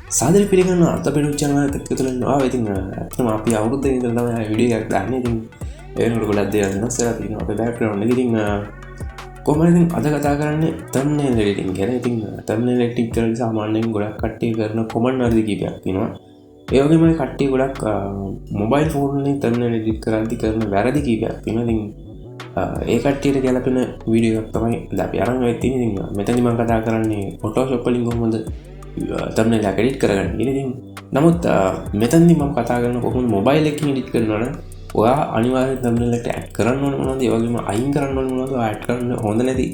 සාදර පිළිගන්න අත පෙනුච්චන තුළ වා ඉතින් ඇතම අපි අවුරුද්ධ ඉදම විඩියක් දන්න ඉතින් ඒනට ගොඩක් දෙය වෙනස් තින අප බැක්රවන්න ඉතින් කොමරින් අද කතා කරන්න තම්නෑ ලෙටින් ගැන ඉතින් තම්න ලෙටික් කර සාමාන්‍යයෙන් ගොඩක් කට්ටේ කරන කොමන් අද කීපයක් තිනවා ඒවගේම කට්ටේ ගොඩක් මොබයිල් ෆෝර්නේ තන්න ලෙටික් කරන්ති කරන වැරදි කීපයක් තිනතින් ඒ කට්ටියට ගැලපෙන වීඩියක් තමයි ලැබ අරන් ඇති මෙතනි මං කතා කරන්නේ ෆොටෝ ශොප්පලින් කොහොමද තමන ලැකඩිට් කරගන්න ඉතින් නමුත් මෙතන්දි මම කතා කරන කොහොම මොබයිල් එක ඩිට් කරනවන ඔයා අනිවාර්ය තමනලට ඇඩ් කරන්න ඕනද ඒවගේම අයින් කරන්න ඕනද ඇඩ් කරන්න හොඳ නැති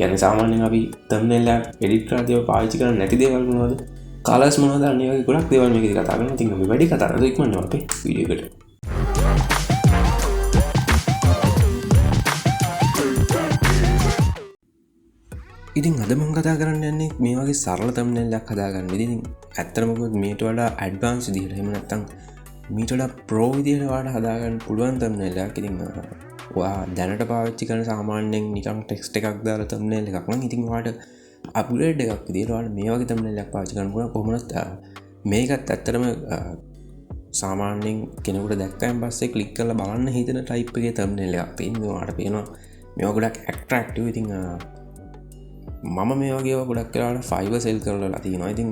ගැන සාමාන්‍යෙන් අපි තම්නෙල්ල එඩිට රාතිව පාචි කරන්න නැති දේවල්නවද කාලස් මොනද අනිවගේ ගොඩක් දේවල් මේක කතා කරන තින් වැඩි කතාර ඉක්මන්න අපේ වීඩියකට ඉතින් අද මං කතා කරන්න යන්නේ මේ වගේ සරල තම්නැල්ලක් හදාගන්න ඉතින් ඇත්තරමකොත් මේට වඩා ඇඩ්වාන්ස් දිහට එහෙම නැත්තම් මීට වඩා ප්‍රෝ විදිහට වාට හදාගන්න පුළුවන් තම්නැල්ලක් ඉතින් ඔයා දැනට පාවිච්චි කරන සාමාන්‍යයෙන් නිකන් ටෙක්ස්ට් එකක් දාලා තම්නැල් එකක් නම් ඉතින් ඔයාට අප්ග්‍රේඩ් එකක් විදිහට ඔයාට මේ වගේ තම්නැල්ලක් පාවිච්චි කරන්න පුළුවන් කොහොමද මේකත් ඇත්තටම සාමාන්‍යයෙන් කෙනෙකුට දැක්කයන් පස්සේ ක්ලික් කරලා බලන්න හිතෙන ටයිප් එකේ තම්නැල් එකක් පේන්නේ ඔයාට පේනවා මේවා ගොඩක් ඇට්‍රැක්ටිව් ඉතින් මම මේ වගේ ගොඩක් කරට ෆයිව සෙල් කරලා තියෙනවා ඉතින්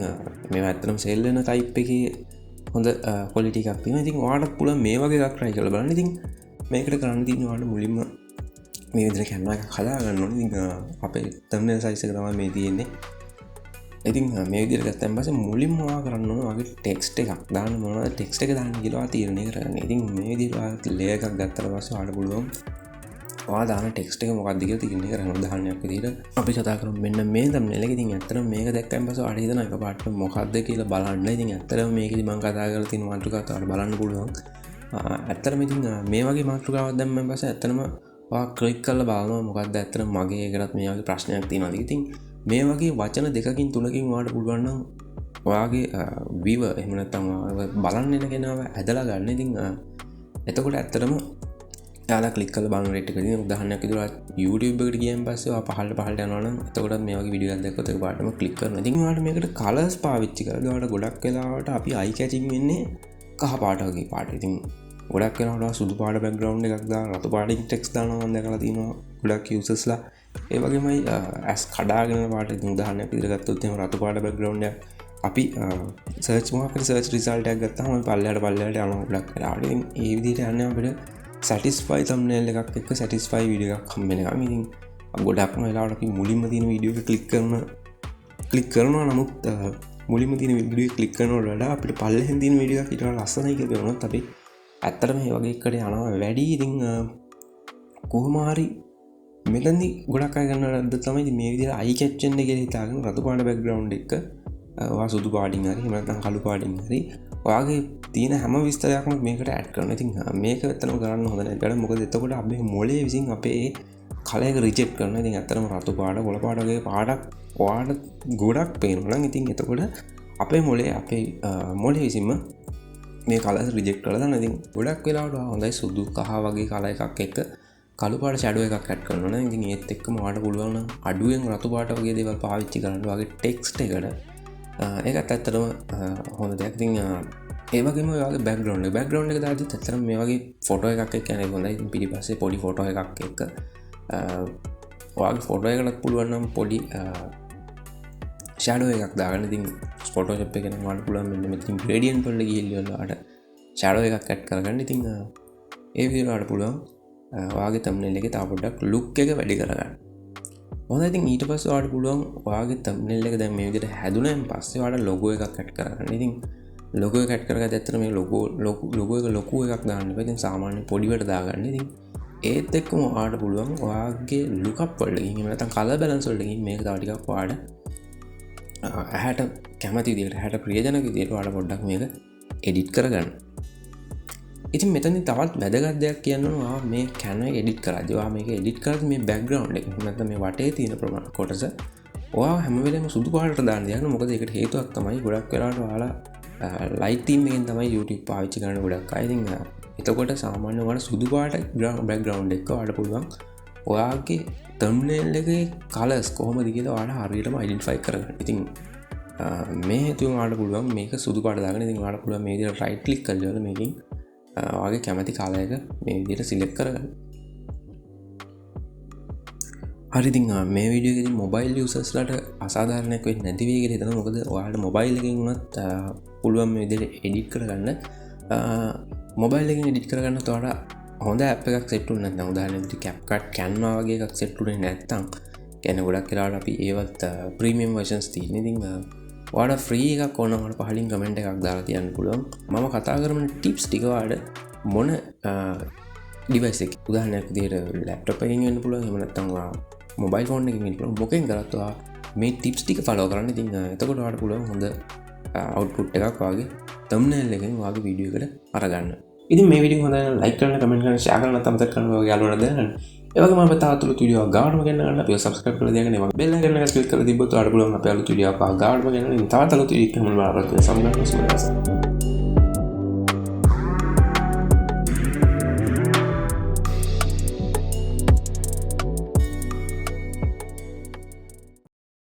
මේ ඇත්තනම් සෙල්ලන ටයිප් එක හොඳ කොලිටි එකක් තියෙන ඉතින් වාට පුල මේ වගේ දක්රයි කළ බලන්න ඉතින් මේකට කරන්න තින්නවාට මුලින්ම මේ විදිර කැන්න එක කදාගන්න ඉතින් අපේ තම්න සයිස කරම මේ තියෙන්නේ ඉතින් මේ විදිර ගත්තැන් පස මුලින් මවා කරන්න වගේ ටෙක්ස්ට එකක් දාන්න මොනද ටෙක්ස්ට එක දාන්න කියලවා තීරණය කරන්න ඉතින් මේ විදිරවා ලේකක් ගත්තර පස වාට පුළුවන් දාන ටෙක්ස්ට එක මොකක්දික තිරන්නේ කරන උදාහරණයක් විදිහට අපි කතා කරමු මෙන්න මේ තම්නේල එක ඉතින් ඇත්තටම මේක දැක්කම පස්සේ ආඩ හිතන එකපාරට මොකක්ද කියලා බලන්න ඉතින් ඇත්තටම මේකෙදි මම කතා කරලා තියෙන මාතෘකාවත් ඔයාලට බලන්න පුළුවන් ඇත්තටම ඉතින් මේ වගේ මාතෘකාවක් දැම්මම පස්සේ ඇත්තටම ඔයා ක්ලික් කරලා බලනවා මොකක්ද ඇත්තටම මගේ එකටත් මේ වගේ ප්‍රශ්නයක් තියෙනවාද ඉතින් මේ වගේ වචන දෙකකින් තුනකින් ඔයාලට පුළුවන් නම් ඔයාගේ වීවර් එහෙම නැත්නම් බලන්න එන කෙනාව ඇදලා ගන්න ඉතින් එතකොට ඇත්තටම යාලා කලික් කල බාන රට උදාහන්නයක් දුරත් YouTube එකට ගියන් පස්සේ පහල්ට යනවන එතකොට මේ වගේ විඩියෝ දැක්කොත් පාටම ක්ලික් කරනවා. ඉතින් ඔයාලට මේකට කලර්ස් පාවිච්චි කරලා ඔයාලට ගොඩක් වෙලාවට අපි අයි කැචින් වෙන්නේ කහ පාට වගේ පාට. ඉතින් ගොඩක් වෙලාවට සුදු පාට බෑග්ග්‍රවුන්ඩ් එකක් දාලා රතු පාටින් ටෙක්ස්ට් දානවා මම දැකලා තියෙනවා ගොඩක් යූසර්ස්ලා. ඒ වගේමයි ඇස් කඩාගෙන පාට ඉතින් උදාහරණයක් විදිහට ගත්තොත් එහෙම රතු පාට බෑග්ග්‍රවුන්ඩ් එක අපි සර්ච් මොකක්ද සර්ච් රිසල්ට් එකක් ගත්තාම අපි පල්ලයට යනවා ගොඩක් වෙලාවට. ඉතින් ඒ විදිහට යන්නේ අපිට සටිස්ෆයි තම්නේල් එකක් එක්ක සටිස්ෆයි විඩිය එකක් හම්බෙන එක ඉතින් ගොඩක්ම වෙලාවට අපි මුලින්ම තියෙන වීඩියෝ එක ක්ලික් කරනවා නමුත් මුලින්ම තියෙන වීඩියෝ ක්ලික් කරනවට වඩා අපිට පල්ලෙහෙන් තියෙන වීඩියෝ එකක් ඊට වඩා ලස්සනයි කියලා බලනොත් අපි ඇත්තටම මේ වගේ එකට යනවා වැඩි ඉතින් කොහොම හරි මෙතනදී ගොඩක් අය ගන්න ලද්ද තමයි මේ විදිහට අයි කැච්චෙන්න කියලා හිතාගෙන රතු පාට බෑග්ග්‍රවුන්ඩ් එක ඔයා සුදු පාටින් හරි එහෙම නැත්නම් කළු පාටින් හරි ඔයාගේ තියෙන හැම විස්තරයක්ම මේකට ඇඩ් කරනවා. ඉතින් මේක ඇත්තටම කරන්න හොඳ නැහැ. මොකද එතකොට අපේ මොලේ විසින් අපේ කලර් එක රිජෙක්ට් කරනවා. ඉතින් ඇත්තටම රතු පාට, කොළ පාට වගේ පාටක් ඔයාලට ගොඩක් පේනවා නම් ඉතින් එතකොට අපේ මොලේ විසින්ම මේ කලර්ස් රිජෙක්ට් කරලා දානවා. ඉතින් ගොඩක් වෙලාවට හොඳයි සුදු කහ වගේ කලර් එකක් එක්ක කළු පාට ෂැඩෝ එකක් ඇඩ් කරනවා නම් ඉතින් ඒත් එක්කම ඔයාලට පුළුවන් නම් අඩුවෙන් රතු පාට වගේ දේවල් පාවිච්චි කරන්න වගේ ටෙක්ස්ට් එකට ඒකත් ඇත්තටම හොඳ දෙයක්. ඉතින් ඒ වගේම ඔයාගේ බෑග්ග්‍රවුන්ඩ් එක දාද්දි ඇත්තටම මේ වගේ ෆොටෝ එකක් එක්ක යන්නේ හොඳයි. ඉතින් පිටිපස්සේ පොඩි ෆොටෝ එකක් එක්ක ඔයාගේ ෆොටෝ එකකට පුළුවන් නම් පොඩි ෂැඩෝ එකක් දාගන්න. ඉතින් ෆොටෝෂොප් එකේ නම් ඔයාලට පුළුවන් මෙන්න මෙතනින් ග්‍රේඩියන්ට් වලට ගිහිල්ලා ඔයාලට ෂැඩෝ එකක් ඇඩ් කරගන්න. ඉතින් ඒ විදිහට ඔයාලට පුළුවන් ඔයාගේ තම්බ්නෙල් එකේ තව පොඩ්ඩක් ලුක් එක වැඩි කරගන්න. හොඳයි. ඉතින් ඊට පස්සේ ඔයාලට පුළුවන් ඔයාගේ තම්බ්නෙල් එක දැන් මේ විදිහට හැදුනයින් පස්සේ ඔයාලට ලොගෝ එකක් ඇඩ් කරගන්න. ඉතින් ලොගෝ එක ඇඩ් කරගත්ත ඇත්තට මේ ලොගෝ එක ලොකු එකක් දාන්න එපා. ඉතින් සාමාන්‍ය පොඩිවට දාගන්න. ඉතින් ඒත් එක්කම ඔයාලට පුළුවන් ඔයාගේ ලුක්අප් වලට ගිහින් එහෙම නැත්නම් කලර් බැලන්ස් වලට ගිහින් මේක තව ටිකක් ඔයාලට ඇහැට කැමති විදිහට ඇහැට ප්‍රියජනක විදිහට ඔයාලට පොඩ්ඩක් මේක එඩිට් කරගන්න. ඉතින් මෙතනදි තවත් වැදගත් දෙයක් කියන්නවා මේ කැනෝ එඩිට් කරද්දී ඔයා මේක එඩිට් කරද්දී මේ බෑග්ග්‍රවුන්ඩ් එක නැත්නම් මේ වටේ තියෙන ප්‍රමාණ කොටස ඔයා හැම වෙලේම සුදු පාටට දාන්න යන්න. මොකද ඒකට හේතුවක් තමයි ගොඩක් වෙලාවට ඔයාලා ලයිට් තීම් එකෙන් තමයි YouTube පාවිච්චි කරන්න ගොඩක් අය. ඉතින් එතකොට සාමාන්‍ය ඔයාලා සුදු පාට බෑග්ග්‍රවුන්ඩ් එක ඔයාලට පුළුවන් ඔයාගේ තම්බ්නෙල් එකේ කලර්ස් කොහොමද කියලා ඔයාලා හරියටම අයිඩෙන්ටිෆයි කරගන්න. ඉතින් මේ තු වාට පුළුවන් මේක සුදු පටදාගෙන ඉතින් වාට පුළුව මේ විදිහට රයිට් ක්ලික් කරලා මේකින් වගේ කැමති කාලයක මේ විදිහට සිලෙක්ට් කරගන්න. හරිතින් මේ විඩියෝගෙදි මොබයිල් යුසස්ලට අසාධාරණයක් වෙන්නේ නැති වෙයි කියලා හිතනවා. මොකද ඔයාලට මොබයිල් එකකින් උනත් පුළුවන් මේ විදිහට එඩිට් කරගන්න. මොබයිල් එකකින් එඩිට් කරගන්න ඔයාලට හොඳ ඇප් එකක් සෙට් වුනේ නැත්නම් උදාහරණයක් CapCut Canva වගේ එකක් සෙට් වුනේ නැත්නම් කියන්නේ ගොඩක් වෙලාවට අපි ඒවත් ප්‍රීමියම් වර්ෂන්ස් තියෙන. ඉතින් ඔයාලට ෆ්‍රී එකක් ඕන නම් පහලින් කමෙන්ට් එකක් දාලා තියන්න පුළුවන්. මම කතා කරන ටිප්ස් ටික ඔයාලට මොන ඩිවයිස් එක උදාහරණයක් විදිහට ලැප්ටොප් එකකින් වෙන්න පුළුවන්. එහෙම නැත්නම් මොබයිල් ෆෝන් එකකින් වෙන්න පුළුවන්. මොකෙන් කරත් ඔයා මේ ටිප්ස් ටික ෆලෝ කරන්න. ඉතින් එතකොට ඔයාලට පුළුවන් හොඳ අවුට්පුට් එකක් වගේ thumbnail එකෙන් ඔයාගේ වීඩියෝ එකට අරගන්න. ඉතින් මේ වීඩියෝ හොඳයි ලයික් කරන්න කමෙන්ට් කරන්න ෂෙයා කරන්න අමතක කරන්න ඔයගේ යාළුවන්ට දැනගන්න. ඒ වගේම අපේ තවත් අලුත් වීඩියෝ ගාඩම ගන්න අපිව සබ්ස්ක්‍රයිබ් කරලා තියාගන්න. ඒ වගේ බෙල් අයිකන් එක ක්ලික් කරලා තිබ්බොත් ඔයාලට පුළුවන් අපේ අලුත් වීඩියෝ ගාඩම ගන්න. තවත් අලුත් වීඩියෝ එකක් මම බලන්න සම්බන්ධ වෙනවා.